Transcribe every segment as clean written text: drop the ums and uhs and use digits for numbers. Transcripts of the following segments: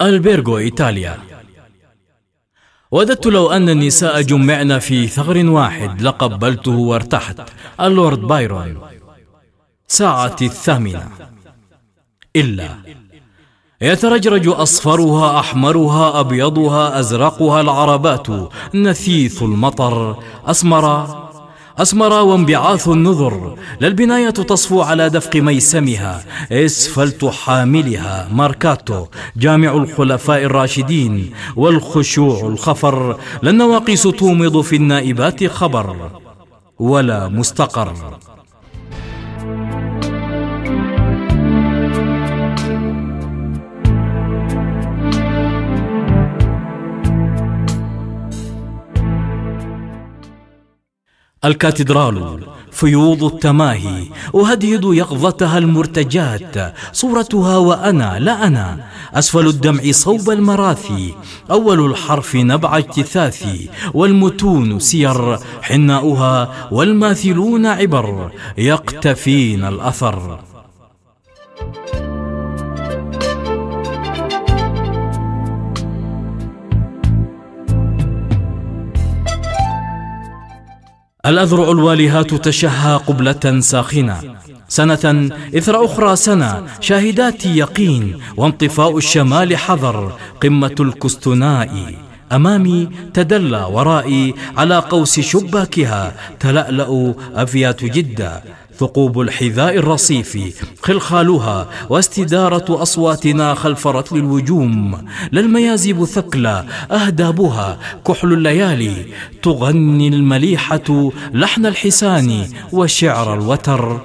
ألبيرغو إيطاليا. وددت لو أن النساء جمعن في ثغر واحد لقبلته وارتحت. اللورد بايرون. ساعة 8. إلا يترجرج أصفرها أحمرها أبيضها أزرقها العربات، نثيث المطر أسمر وانبعاث النذر. للبناية تصفو على دفق ميسمها، إسفلت حاملها ماركاتو جامع الخلفاء الراشدين، والخشوع الخفر. للنواقيس تومض في النائبات خبر ولا مستقر. الكاتدرال فيوض التماهي أهدهد يقظتها المرتجات، صورتها وأنا لا أنا، أسفل الدمع صوب المراثي، أول الحرف نبع اجتثاثي، والمتون سير حناؤها، والماثلون عبر يقتفين الأثر. الأذرع الوالهات تشهى قبلة ساخنة، سنة إثر أخرى سنة، شاهدات يقين، وانطفاء الشمال حذر، قمة الكستناء أمامي تدلى، ورائي على قوس شباكها تلألأ أفيات جدة، ثقوب الحذاء الرصيف خلخالها، واستدارة أصواتنا خلف رتل الوجوم. للميازب ثكلى أهدابها، كحل الليالي تغني المليحة لحن الحسان وشعر الوتر.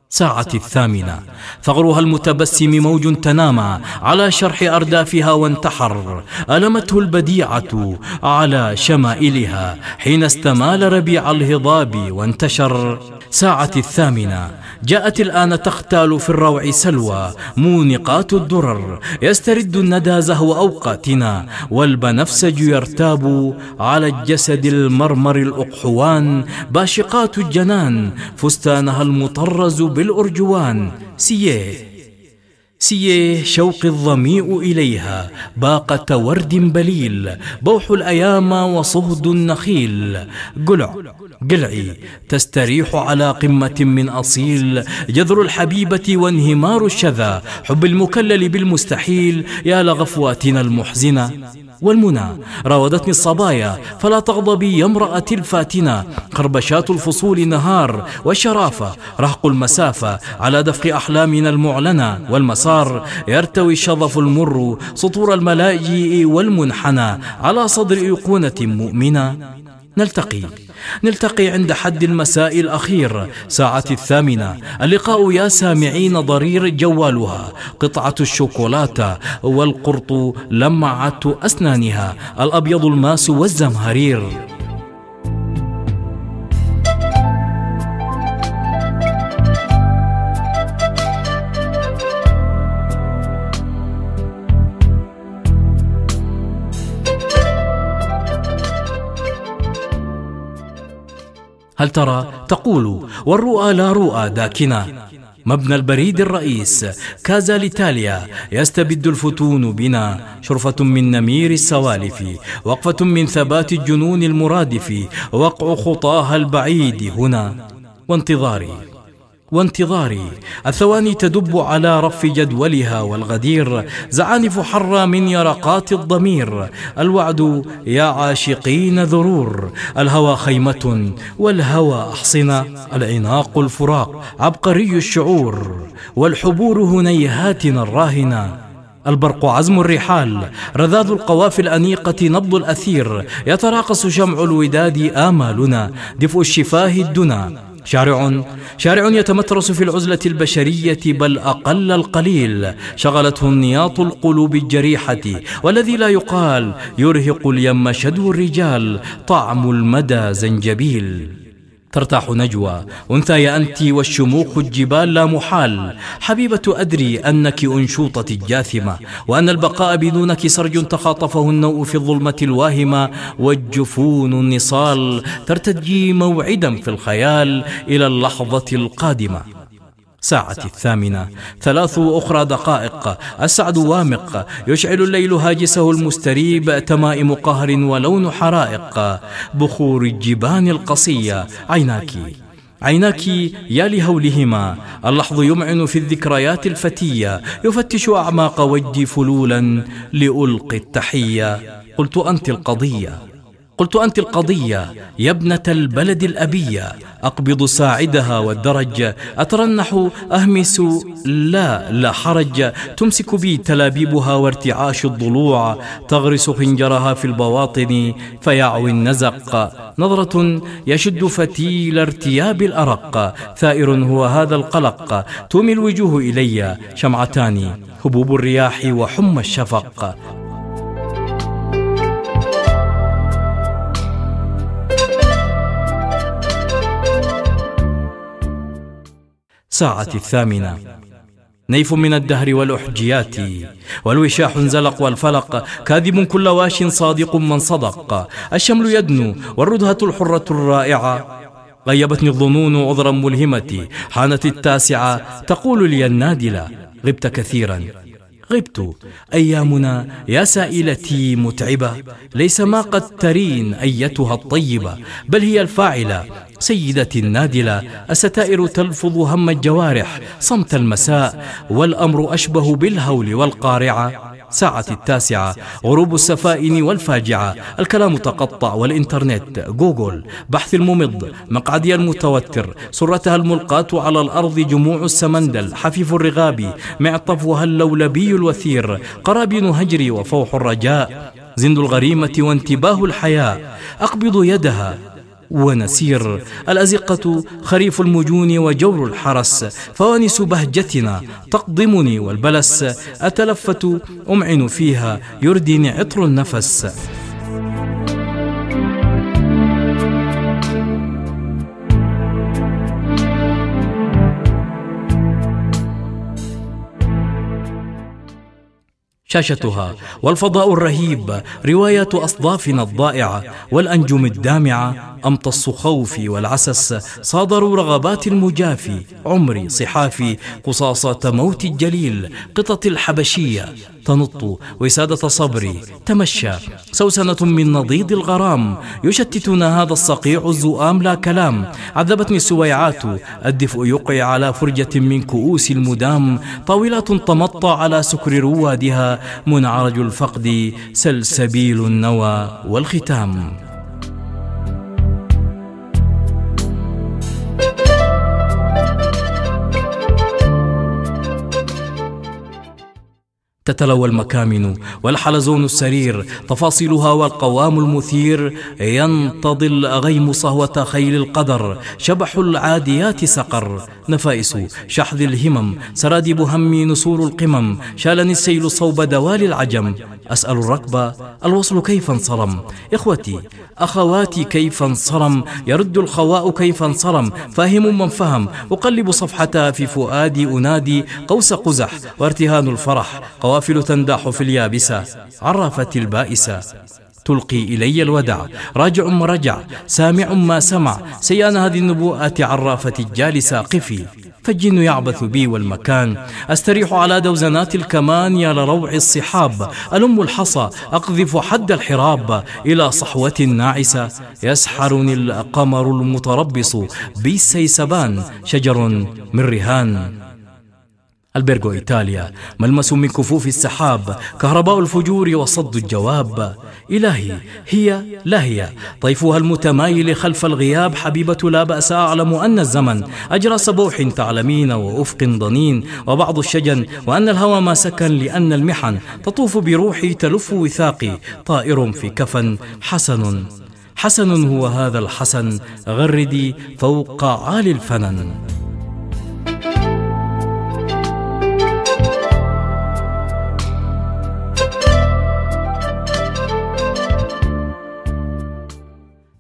ساعة 8. ثغرها المتبسم موج تنامى على شرح أردافها وانتحر، ألمته البديعة على شمائلها حين استمال ربيع الهضاب وانتشر. ساعة 8. جاءت الآن تختال في الروع سلوى، مونقات الدرر يسترد الندى زهو أوقاتنا، والبنفسج يرتاب على الجسد المرمر الأقحوان، باشقات الجنان فستانها المطرز بالأرجوان. سيه شوق الظميء إليها، باقة ورد بليل، بوح الأيام وصهد النخيل. قلعي تستريح على قمة من أصيل، جذر الحبيبة وانهمار الشذا، حب المكلل بالمستحيل، يا لغفواتنا المحزنة. والمنى راودتني الصبايا فلا تغضبي يا امرأة الفاتنة، خربشات الفصول نهار، والشرافة رهق المسافة على دفق أحلامنا المعلنة، والمسار يرتوي الشظف المر سطور الملاجئ والمنحنى على صدر أيقونة مؤمنة. نلتقي عند حد المساء الأخير. ساعة 8. اللقاء يا سامعين ضرير جوالها، قطعة الشوكولاتة والقرط لمعة أسنانها، الأبيض الماس والزمهرير. هل ترى؟ تقول والرؤى لا رؤى داكنة. مبنى البريد الرئيس كازا لإيطاليا يستبد الفتون بنا، شرفة من نمير السوالف، وقفة من ثبات الجنون المرادف، وقع خطاها البعيد هنا. وانتظاري الثواني تدب على رف جدولها، والغدير زعانف حرة من يرقات الضمير. الوعد يا عاشقين ذرور، الهوى خيمة والهوى أحصنة، العناق الفراق عبقري الشعور، والحبور هنيهاتنا الراهنة. البرق عزم الرحال، رذاذ القوافي الأنيقة، نبض الأثير، يتراقص شمع الوداد آمالنا، دفء الشفاه الدنا. شارع يتمترس في العزلة البشرية، بل أقل القليل شغلته نياط القلوب الجريحة، والذي لا يقال يرهق اليم شدو الرجال، طعم المدى زنجبيل. ترتاح نجوى أنثى أنت، والشموخ الجبال لا محال. حبيبة أدري أنك أنشوطة الجاثمة، وأن البقاء بدونك سرج تخاطفه النوء في الظلمة الواهمة، والجفون النصال ترتجي موعدا في الخيال إلى اللحظة القادمة. ساعة 8 3:03 السعد وامق، يشعل الليل هاجسه المستريب، تمائم قهر ولون حرائق، بخور الجبان القصية. عيناك يا لهولهما، اللحظ يمعن في الذكريات الفتية، يفتش أعماق وجدي فلولا لألقي التحية. قلت أنت القضية يا ابنة البلد الأبية، أقبض ساعدها والدرج، أترنح أهمس لا حرج، تمسك بي تلابيبها وارتعاش الضلوع، تغرس خنجرها في البواطن فيعوي النزق، نظرة يشد فتيل ارتياب الأرق، ثائر هو هذا القلق، تومي الوجوه إلي شمعتان، هبوب الرياح وحمى الشفق. ساعة 8 نيف من الدهر والأحجيات، والوشاح انزلق والفلق، كاذب كل واش صادق من صدق، الشمل يدنو والردهة الحرة الرائعة، غيبتني الظنون عذرا ملهمتي، حانت 9 تقول لي النادلة غبت كثيرا. غبت أيامنا يا سائلتي متعبة، ليس ما قد ترين أيتها الطيبة، بل هي الفاعلة سيدتي النادلة، الستائر تلفظ هم الجوارح، صمت المساء والأمر أشبه بالهول والقارعة. ساعة 9 غروب السفائن والفاجعة، الكلام تقطع والإنترنت جوجل، بحث الممض، مقعدي المتوتر، سرتها الملقاة على الأرض، جموع السمندل، حفيف الرغاب، معطفها اللولبي الوثير، قرابين هجري وفوح الرجاء، زند الغريمة وانتباه الحياة، أقبض يدها ونسير، الأزقة خريف المجون وجور الحرس، فوانس بهجتنا تقضمني والبلس، أتلفت أمعن فيها يردني عطر النفس. شاشتها والفضاء الرهيب، رواية أصدافنا الضائعة والأنجم الدامعة، أمتص خوفي والعسس، صادروا رغبات المجافي، عمري صحافي، قصاصة موت الجليل، قطط الحبشية تنط وسادة صبري تمشى، سوسنة من نضيد الغرام، يشتتنا هذا الصقيع الزؤام لا كلام، عذبتني السويعات، الدفء يقع على فرجة من كؤوس المدام، طاولات تمطى على سكر روادها، منعرج الفقد سلسبيل النوى والختام. تتلوى المكامن والحلزون السرير، تفاصيلها والقوام المثير، ينتضي الغيم صهوة خيل القدر، شبح العاديات سقر، نفائس شحذ الهمم، سراديب همي نسور القمم، شالني السيل صوب دوال العجم، أسأل الركب الوصل كيف انصرم، إخوتي أخواتي كيف انصرم، يرد الخواء كيف انصرم، فاهم من فهم، أقلب صفحتها في فؤادي، أنادي قوس قزح وارتهان الفرح، قوافل تنداح في اليابسة، عرافة البائسة تلقي إلي الودع، راجع ما رجع، سامع ما سمع، سيان هذه النبوءة عرافة الجالسة، قفي فالجن يعبث بي والمكان، أستريح على دوزنات الكمان، يا لروع الصحاب، ألم الحصى أقذف حد الحراب، إلى صحوة ناعسة يسحرني القمر المتربص بالسيسبان، شجر من رهان. البرغو إيطاليا، ملمس من كفوف السحاب، كهرباء الفجور وصد الجواب، إلهي هي لا هي، طيفها المتمايل خلف الغياب، حبيبة لا بأس، أعلم أن الزمن أجرى صبوح تعلمين وأفق ضنين، وبعض الشجن، وأن الهوى ما سكن، لأن المحن تطوف بروحي تلف وثاقي، طائر في كفن، حسن هو هذا الحسن، غردي فوق عالي الفنن.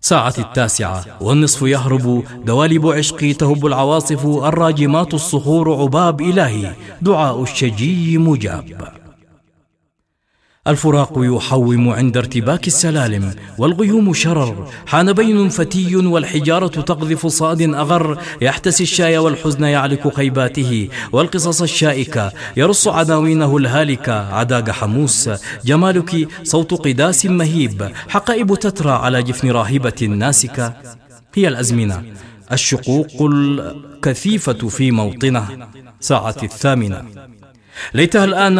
ساعة 9 والنصف يهرب، دوالب عشقي تهب العواصف، الراجمات الصخور عباب، إلهي دعاء الشجي مجاب. الفراق يحوم عند ارتباك السلالم، والغيوم شرر. حان بين فتي والحجارة تقذف صاد أغر، يحتسي الشاي والحزن يعلك خيباته، والقصص الشائكة يرص عناوينه الهالكة. عداق حموس جمالك صوت قداس مهيب، حقائب تترى على جفن راهبة ناسكة. هي الأزمنة الشقوق الكثيفة في موطنه. ساعة 8. ليتها الآن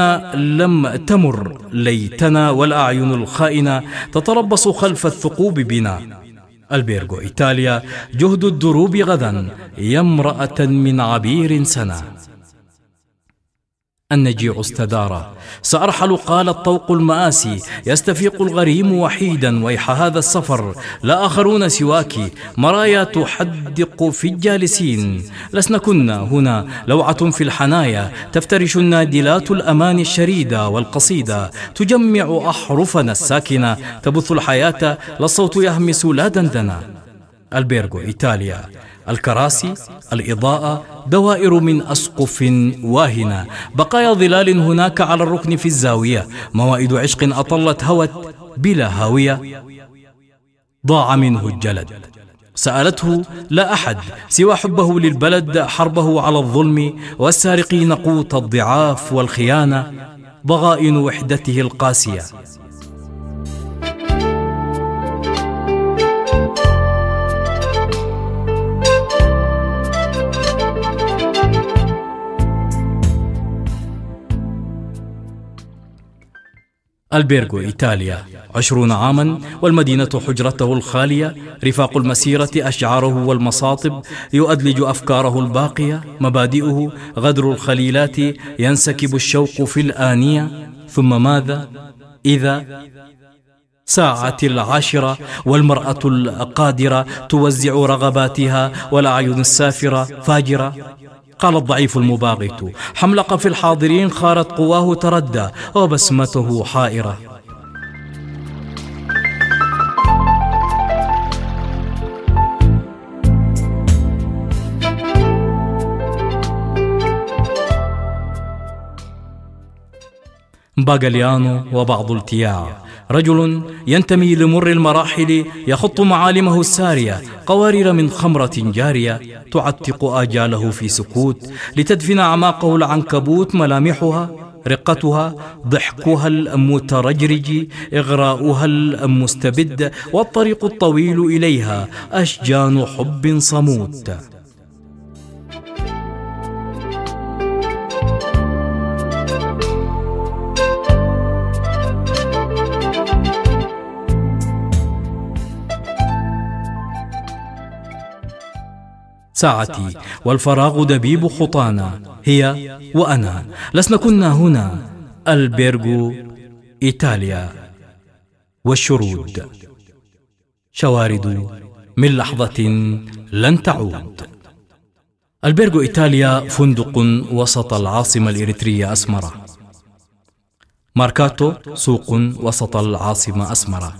لم تمر، ليتنا والأعين الخائنة تتربص خلف الثقوب بنا. البيرغو إيطاليا. جهد الدروب غدا يا امرأة من عبير سنة. النجيع استدار. سأرحل قال الطوق المآسي، يستفيق الغريم وحيدا. ويح هذا السفر لا آخرون سواك، مرايا تحدق في الجالسين. لسنا كنا هنا لوعة في الحنايا، تفترش النادلات الأمان الشريدة والقصيدة، تجمع أحرفنا الساكنة، تبث الحياة لا الصوت يهمس لا دندنا. البيرغو إيطاليا. الكراسي، الإضاءة، دوائر من أسقف واهنة، بقايا ظلال هناك على الركن في الزاوية، موائد عشق أطلت هوت بلا هاوية. ضاع منه الجلد، سألته لا أحد سوى حبه للبلد، حربه على الظلم والسارقين قوت الضعاف والخيانة، ضغائن وحدته القاسية. البيرغو إيطاليا. 20 عاما والمدينة حجرته الخالية، رفاق المسيرة أشعاره والمصاطب، يؤدلج أفكاره الباقية، مبادئه غدر الخليلات، ينسكب الشوق في الآنية. ثم ماذا إذا ساعة 10 والمرأة القادرة توزع رغباتها، والأعين السافرة فاجرة. قال الضعيف المباغت حملق في الحاضرين، خارت قواه تردى وبسمته حائرة. باغليانو وبعض التياع. رجل ينتمي لمر المراحل، يخط معالمه السارية، قوارير من خمرة جارية تعتق آجاله في سكوت، لتدفن أعماقه العنكبوت. ملامحها، رقتها، ضحكها المترجرج، إغراؤها المستبد، والطريق الطويل إليها أشجان حب صموت. ساعتي والفراغ دبيب خطانا، هي وأنا لسنا كنا هنا. البيرغو إيطاليا. والشرود شوارد من لحظة لن تعود. البيرغو إيطاليا فندق وسط العاصمة الإريترية أسمرة. ماركاتو سوق وسط العاصمة أسمرة.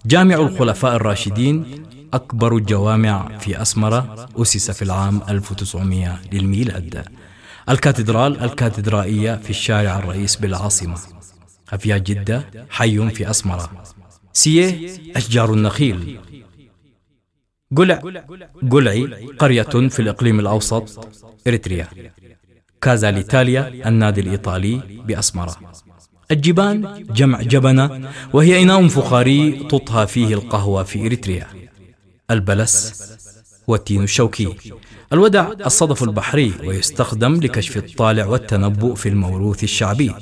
جامع الخلفاء الراشدين أكبر الجوامع في أسمرة، أسس في العام 1900 للميلاد. الكاتدرال الكاتدرائية في الشارع الرئيس بالعاصمة. أفيا جدة حي في أسمرة. سيه أشجار النخيل. قلعي قرية في الإقليم الأوسط إريتريا. كازا لإيطاليا النادي الإيطالي بأسمرة. الجبان جمع جبنة، وهي إناء فخاري تطهى فيه القهوة في إريتريا. البلس والتين الشوكي. الودع الصدف البحري، ويستخدم لكشف الطالع والتنبؤ في الموروث الشعبي.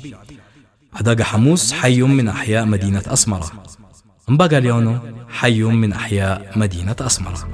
عداق حموس حي من أحياء مدينة أسمرة. باغليانو حي من أحياء مدينة أسمرة.